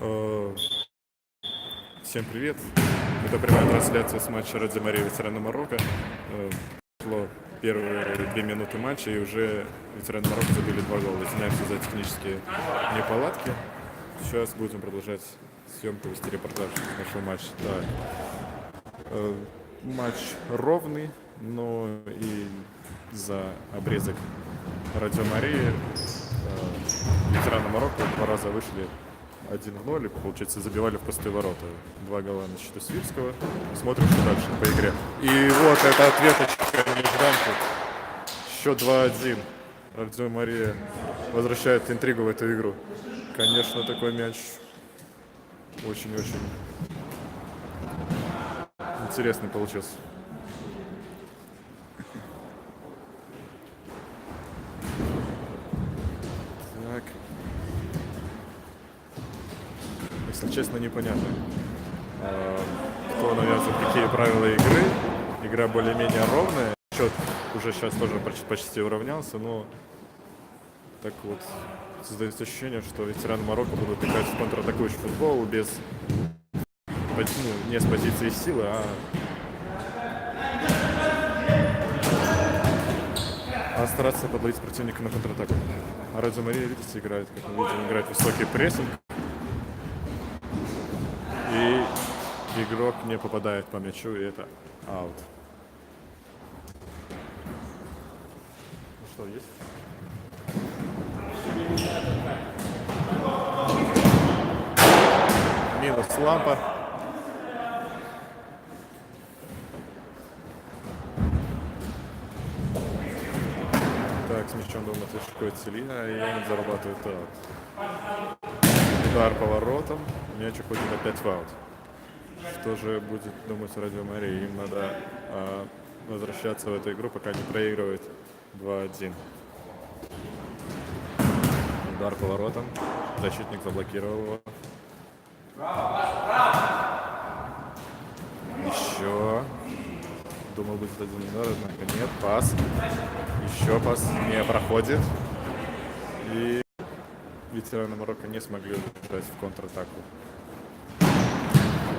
Э, Всем привет. Это прямая трансляция с матча Радзе Мария ветераны Марокко. Прошло первые 2 минуты матча, и уже ветераны Марокко забили 2 гола. Извиняемся за технические неполадки. Сейчас будем продолжать съемку, вести репортаж с нашего матча. Так. Матч ровный, но и за обрезок Радзе Марии ветераны Марокко 2 раза вышли 1-0, и, получается, забивали в пустые ворота. 2 гола на счету Свирского. Смотрим, что дальше по игре. И вот это ответочка нежданка. Счет 2-1. Радзе Мария возвращает интригу в эту игру. Конечно, такой мяч очень-очень интересный получился. Так. Если честно, непонятно, кто навязывает какие правила игры. Игра более-менее ровная. Счет уже сейчас тоже почти уравнялся, но так вот создается ощущение, что ветераны Марокко будут играть в контратакующий футбол без, не с позиции силы, а стараться подловить противника на контратаку. А Радзе Мария, видите, играет, как мы видим, играет высокий прессинг. И игрок не попадает по мячу, и это аут. Ну что, есть? Минус лампа. Так, с мячом дома Тышко Целина, и он зарабатывает аут. Удар поворотом, мяч уходит опять в аут. Что же будет думать Радзе Мария? Им надо возвращаться в эту игру, пока не проигрывает 2-1. Удар поворотом. Защитник заблокировал его. Еще. Думал, будет 1-0, однако нет. Пас. Еще пас не проходит. И ветераны Марокко не смогли убежать в контратаку.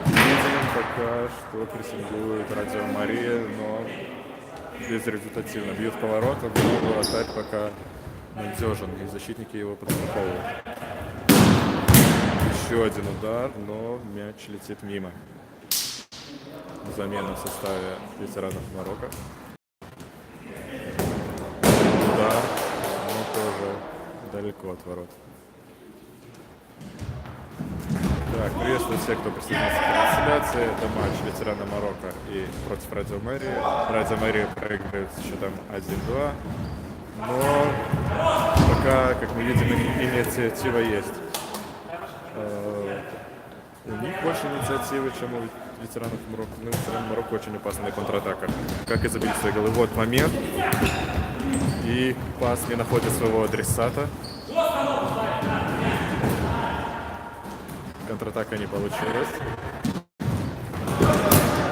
Видим пока что прессингует Радзе Мария, но безрезультативно. Бьют поворотом, но вратарь пока надежен, и защитники его подстраховывают. Еще один удар, но мяч летит мимо. Замена в составе ветеранов Марокко. Удар, но тоже далеко от ворот. Так, приветствую всех, кто присоединился к трансляции. Это матч ветерана Марокко и против Радзе Марии. Радзе Мария проигрывает с счетом 1-2. Но пока, как мы видим, инициатива есть. У них больше инициативы, чем у ветеранов Марокко. Ну, ветераны Марокко очень опасная контратака. Как и забили свои голы. Вот момент. И пас не находит своего адресата. Контратака не получилась.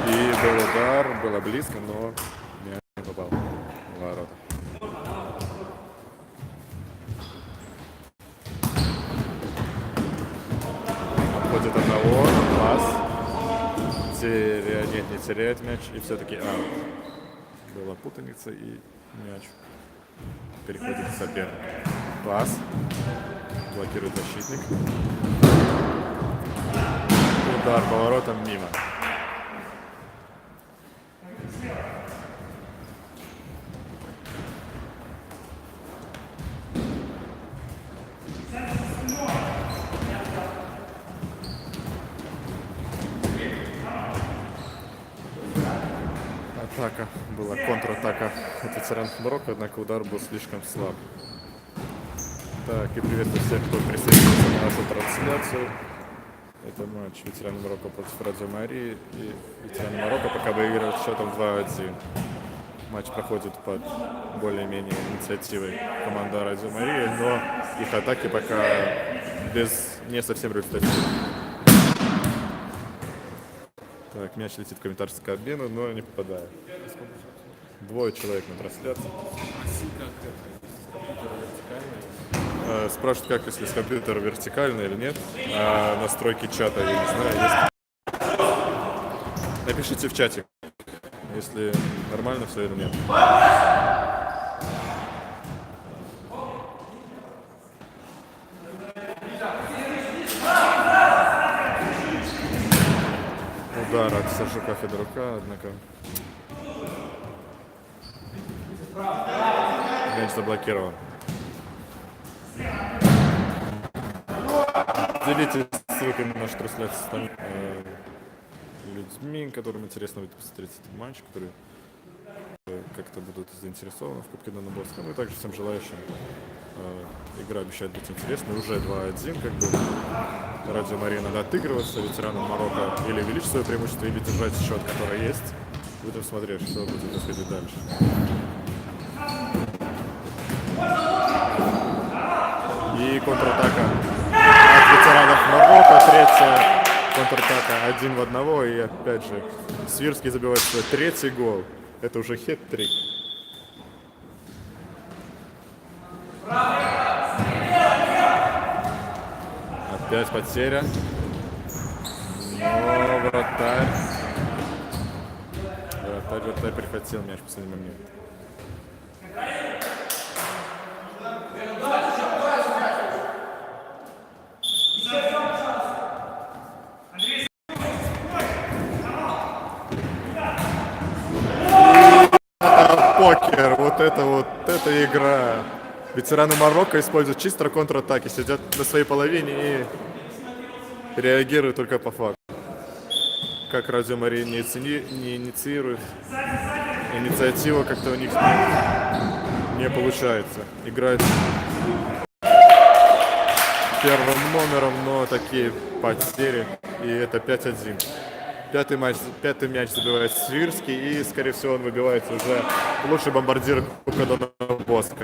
И был удар, было близко, но мяч не попал в ворота. Обходит одного, пас. Нет, не теряет мяч. И все-таки аут. Была путаница, и мяч переходит к сопернику. Пас. Блокирует защитник. Удар поворотом мимо. Атака. Была контратака от ветеранов Марокко, однако удар был слишком слаб. Так, и приветствую всех, кто присоединился на нашу трансляцию. Это матч ветераны Марокко против Радзе Марии. И ветераны Марокко пока выигрывают счетом 2-1. Матч проходит под более-менее инициативой команды Радзе Марии, но их атаки пока не совсем результативны. Так, мяч летит в комментарскую кабину, но не попадает. 2 человек на трансляции. Спрашивают, как если с компьютера вертикально или нет. А настройки чата, я не знаю, есть. Напишите в чате, если нормально все или нет. Удар от Сержука Федорука, однако мяч заблокирован. Делитесь ссылкой на нашу трансляцию с остальными людьми, которым интересно будет посмотреть этот матч, которые как-то будут заинтересованы в Кубке Донбасса. Ну и также всем желающим. Игра обещает быть интересной. Уже 2-1, как бы. Радио Мария надо отыгрываться ветеранам Марокко или увеличить свое преимущество, или держать счет, который есть. Будем смотреть, что будет происходить дальше. И контратака от ветеранов Марокко. Третья контратака 1 в 1. И опять же, Свирский забивает свой третий гол. Это уже хет-трик. Опять потеря. Но вратарь прихватил мяч в последний момент. Покер, вот эта игра. Ветераны Марокко используют чисто контратаки, сидят на своей половине и реагируют только по факту. Как Радио Мария не инициирует, инициатива как-то у них не получается. Играют первым номером, но такие потери, и это 5-1. Пятый мяч забивает Свирский, и, скорее всего, он выбивается уже лучший бомбардир Кубка Донбасса.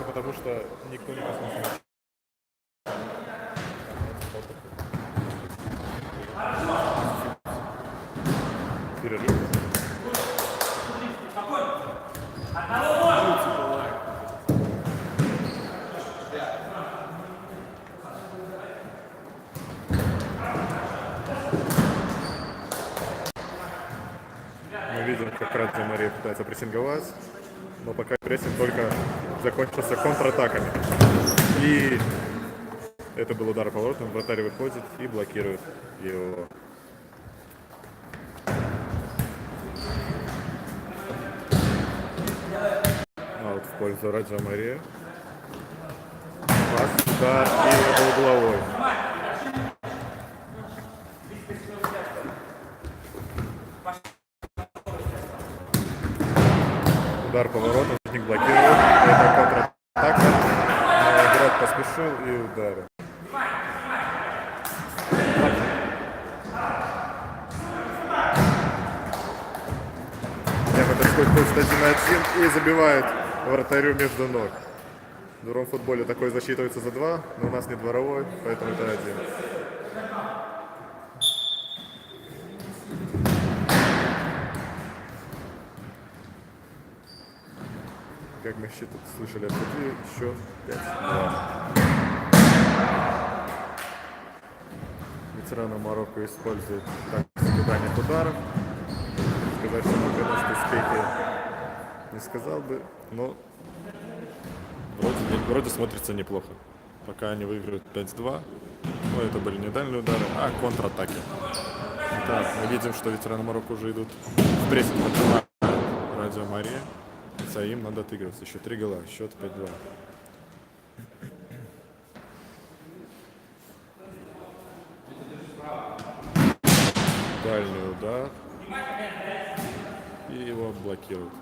Потому что никто не коснулся. Перерыв. Мы видим, как Радио Мария пытается прессинговать, но пока прессинг только закончился контратаками. И это был удар поворотом, вратарь выходит и блокирует его. Аут в пользу Радио Мария. Пас, удар, и это угловой. Удар поворотом, ник блокирует. Это контратака. Игрок поспешил и ударил. Подходит 1-1 и забивает вратарю между ног. В другом футболе такой засчитывается за 2, но у нас не дворовой, поэтому это 1. Как мы слышали от судьи, счет 5-2. Ветераны Марокко используют тактику дальних ударов. Сказать, что на 90 успехи не сказал бы, но вроде смотрится неплохо. Пока они выигрывают 5-2, но это были не дальние удары, а контратаки. Так, мы видим, что ветераны Марокко уже идут в прессинг на Радио Мария. А им надо отыгрываться. Еще 3 гола, счет 5-2. Дальний удар. И его блокируют.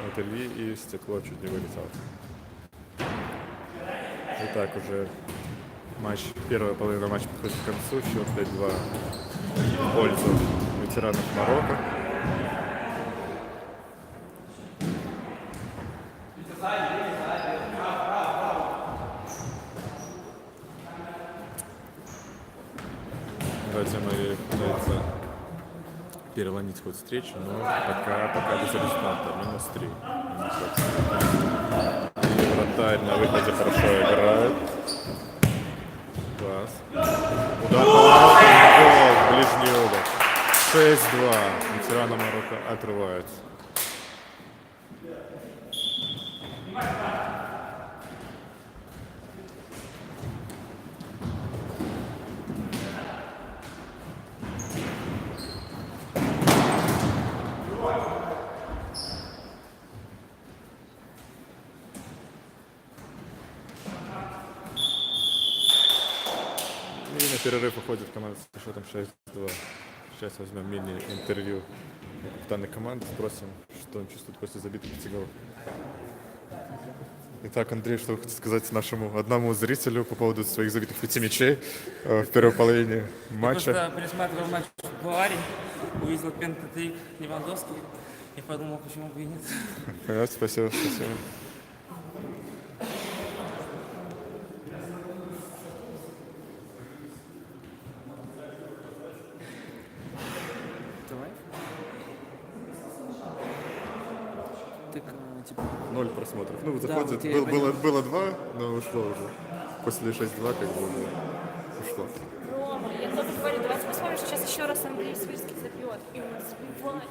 от Ильи, и стекло чуть не вылетело. Итак, уже первая половина матча подходит к концу. Счет 5-2 в пользу ветеранов Марокко. Давайте мы пытаемся переломить ход встречи, но пока без результата. -3. И вратарь на выходе хорошо играет. Класс. Удар по воротам, гол в ближний угол. 6-2. Ветераны Марокко отрываются. И на перерыв уходит команда с счетом 6-2. Сейчас возьмем мини-интервью капитана команды, спросим, что он чувствует после забитых 5 голов. Итак, Андрей, что вы хотите сказать нашему одному зрителю по поводу своих забитых 5 мячей в первой половине матча? Я просто пересматривал матч в Баварии, увидел пентатрик Левандовский и подумал, почему бы и нет. Понятно, спасибо. Давай. Так, типа... 0 просмотров. Ну, Да, заходит, вот было 2, но ушло уже. После 6-2 как бы ушло. Рома, я только говорю, давайте посмотрим, что сейчас еще раз Андрей Свирский забьет. И он забивает.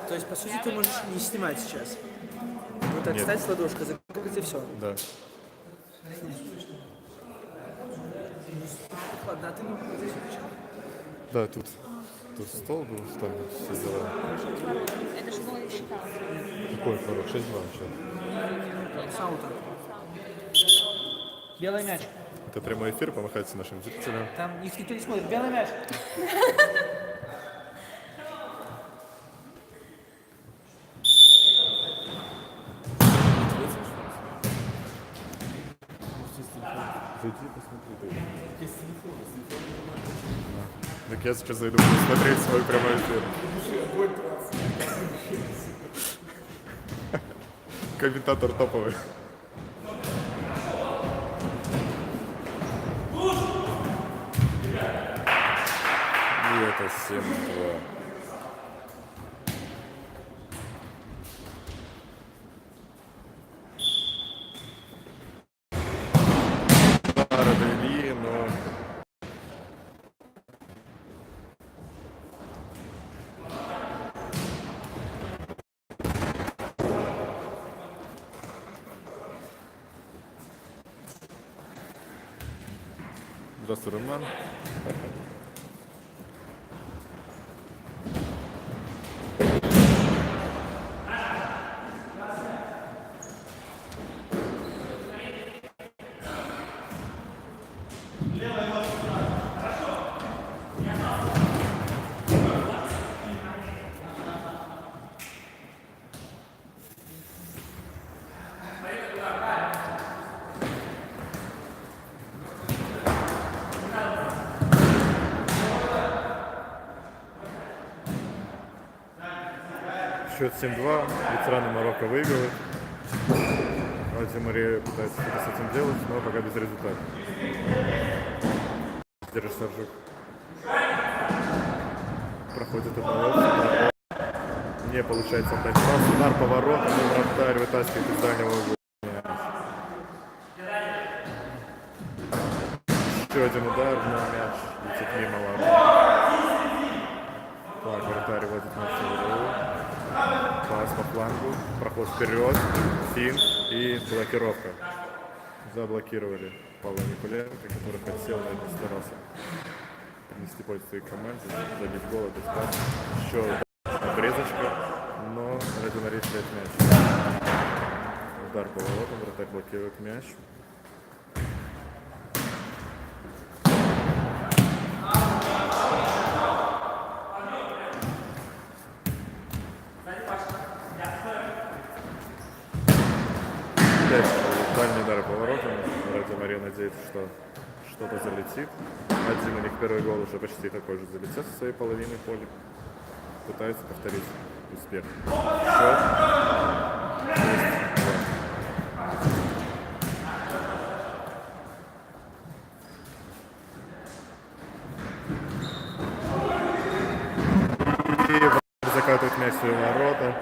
То есть, по сути, ты можешь не снимать сейчас. Вот так Нет. встать с ладошкой, закрыть и все. Да. Ладно, а ты не здесь включал. Да, тут стол был, там все дела. Это же было не считалось. Какой порог? 6-2 вообще. Саута. Белый мяч. Это прямой эфир, помахайте нашим зрителям. Там их никто не смотрит. Белый мяч. Зайди, посмотри. Так я сейчас зайду, буду смотреть свой прямой эфир. Комментатор топовый. И это 7-2. Ильи, но... Здравствуй, Роман. Счет 7-2. Ветераны Марокко выигрывают. Ди Мария пытается что-то с этим делать, но пока без результата. Держи Саржук. Проходит одного. Не получается отдать пас. Удар по воротам, и вратарь вытаскивает из дальнего угла. Еще один удар, но мяч летит мимо ворот. Так, вратарь вводит мяч в угол. Пас по флангу, проход вперед, финт и блокировка. Заблокировали Павла Никуленко, который хотел, но не старался принести пользу своей команде, забить гол, это спас. Еще обрезочка, но Ради Мария теряет мяч. Удар по воротам, вратарь блокирует мяч. что что-то залетит. Один у них первый гол уже почти такой же залетел со своей половины поля. Пытается повторить успех. Счет 6-2. И закатывает мяч в свои ворота.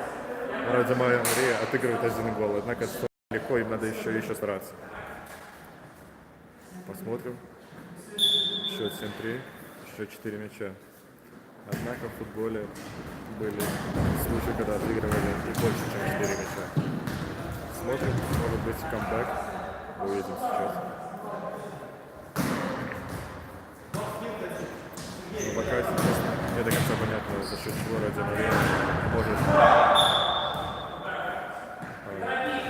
Радзимария отыгрывает один гол. Однако легко, им надо еще стараться. Посмотрим. Счет 7-3. Еще 4 мяча. Однако в футболе были случаи, когда отыгрывали и больше, чем 4 мяча. Смотрим, может быть камбэк. Увидим сейчас. Но пока сейчас не до конца понятно, за счет чего Радзимария может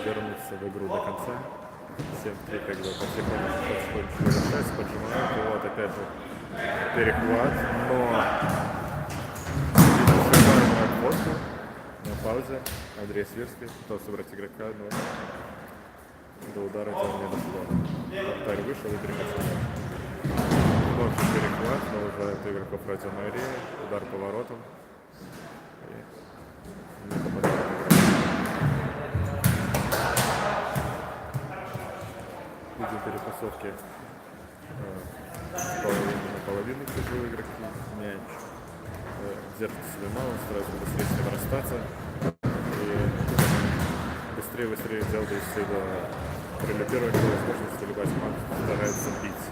вернуться в игру до конца. 7-3 как бы потихонечку возвращается, поджимает. И вот опять же перехват, но отводку на паузе. Андрей Свирский пытался собрать игрока, но до удара дело не дошло. Вратарь вышел и переместил. Вновь перехват, но уже от игроков Радзимарии. Удар по воротам. И не попадает в игрок. Видим перепасовки на половину чужой игроки. Мяч держит себе мало, старается быстрее с ним расстаться. И быстрее делает из себя при первой возможности любая команда старается бить.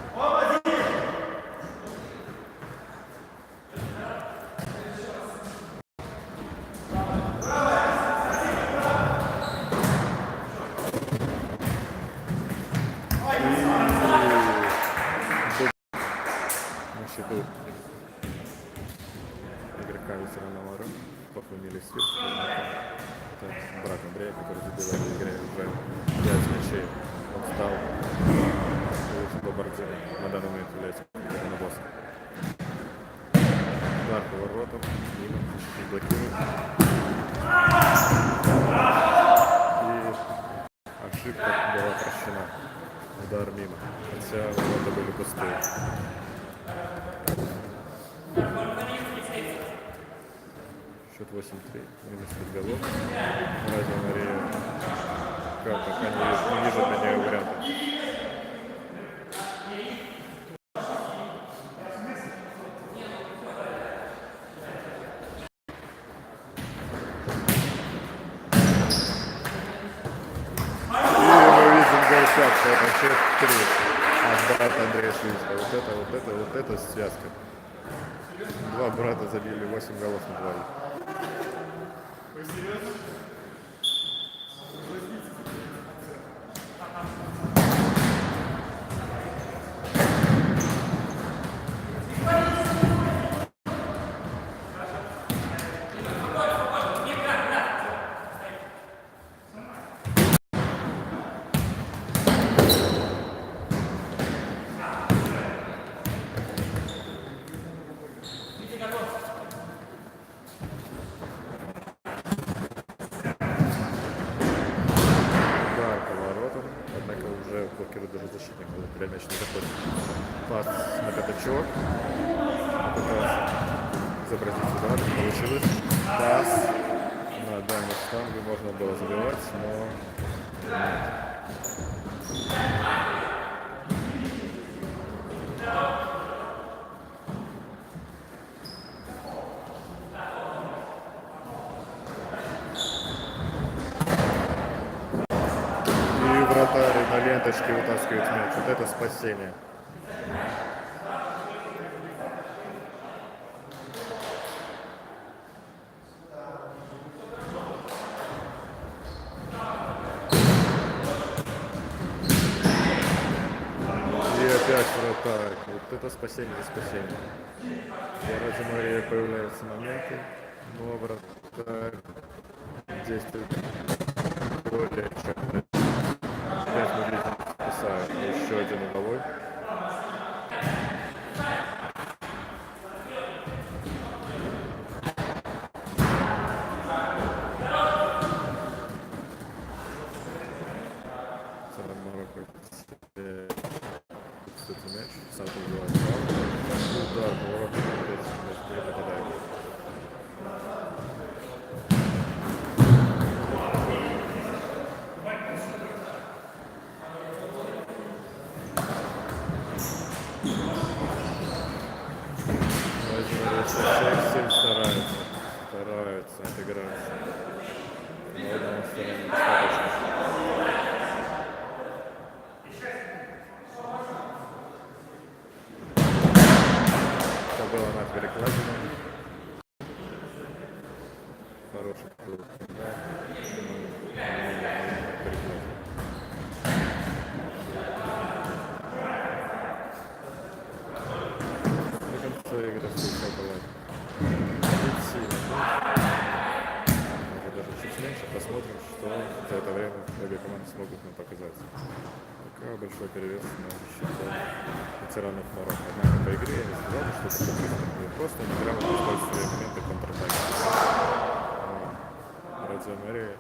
Счету игрока ветерана Мара по фамилии Свирский. Это брат Андрея, который забивает в игре уже 5 мячей. Он стал лучшим бомбардиром на данный момент является на босса. Удар по воротам, мимо, не блокирует. И ошибка была прощена. Удар мимо, хотя ворота были пустые. Счет 8-3, минус 5 голов. Радзимария пока не вижу для нее вариантов. И мы видим гол 5, это 6-3 от брата Андрея Швинского. Вот это связка. Два брата забили 8 голов на двоих. Блокирует даже защитник, когда мяч не заходит. Пас на пятачок. Пытался изобразить удар, получилось. Пас на дальнюю штангу, можно было забивать, но вратарь на ленточке вытаскивает мяч. Вот это спасение. И опять вратарь. Вот это спасение за спасение. У Радзимарии появляются моменты, но вратарь действует более чем. Опять мы видим спасает еще один угловой. этот мяч, сам забивает фаул. Удар, поворот, опять мяч не попадает. Всем стараются отыграться. Но одного стороны достаточно. Это было на перекладине. Хороший был удар. До конца игры все было не сильно. Может даже чуть меньше. Посмотрим, что за это время обе команды смогут нам показать. Пока большой перевес на счету ветеранов Марокко. Однако по игре я не сказал, что это статистика. Просто неграмотно используют свои моменты контратаки. Радио Мария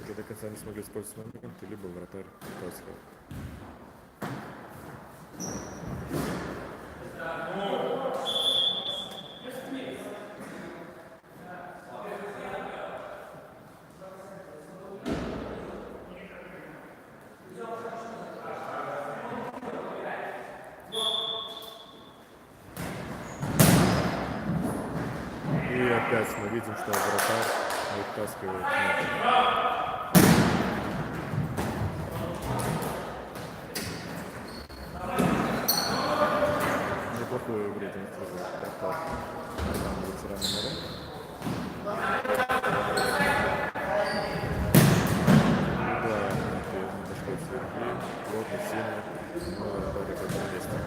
уже до конца не смогли использовать моменты, либо вратарь Тоска. И опять мы видим, что вратарь вытаскивает мяч. Неплохую игру демонстрирует вратарь ветерана Марокко. Да, не дошло Сергей, плотно, сильно, но вратарь как на месте.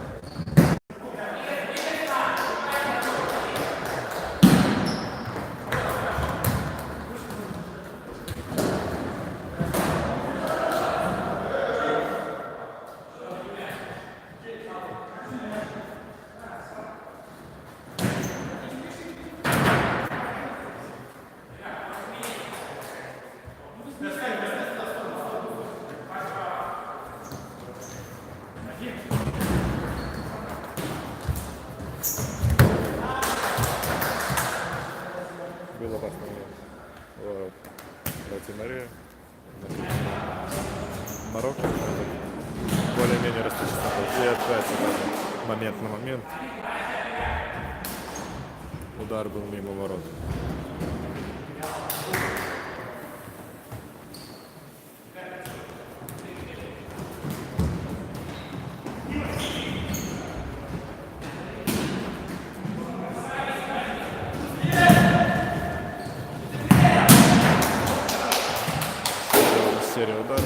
Был опасный момент. Радио Мария. Марокко. Более-менее растущий. И опять момент на момент. Удар был мимо ворот. Серия ударов.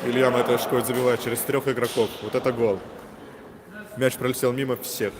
Илья Матешко забивает через 3 игроков. Вот это гол. Мяч пролетел мимо всех.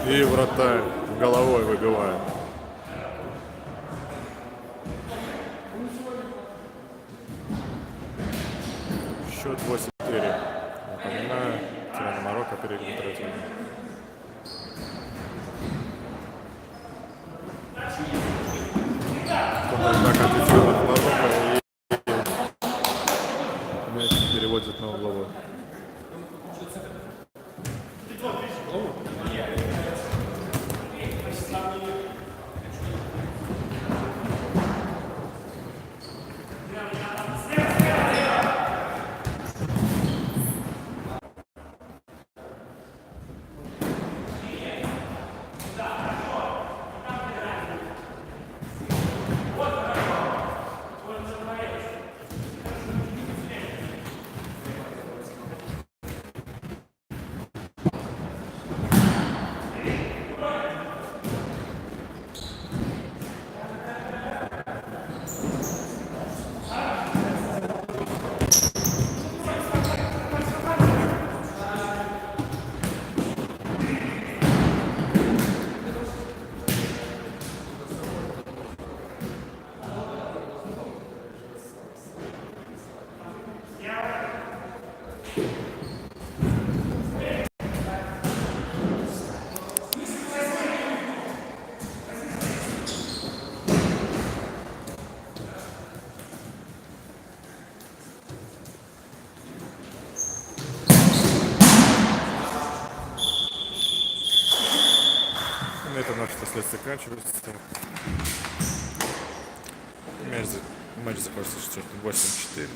И вратарь головой выбивает. Счет 8-4. Напоминаю, ветераны Марокко переигрывают третьего. Контратака от ветеранов Марокко и мяч переводит на угловой. На этом наше последствие заканчивается. Матч закончился счетом 8-4.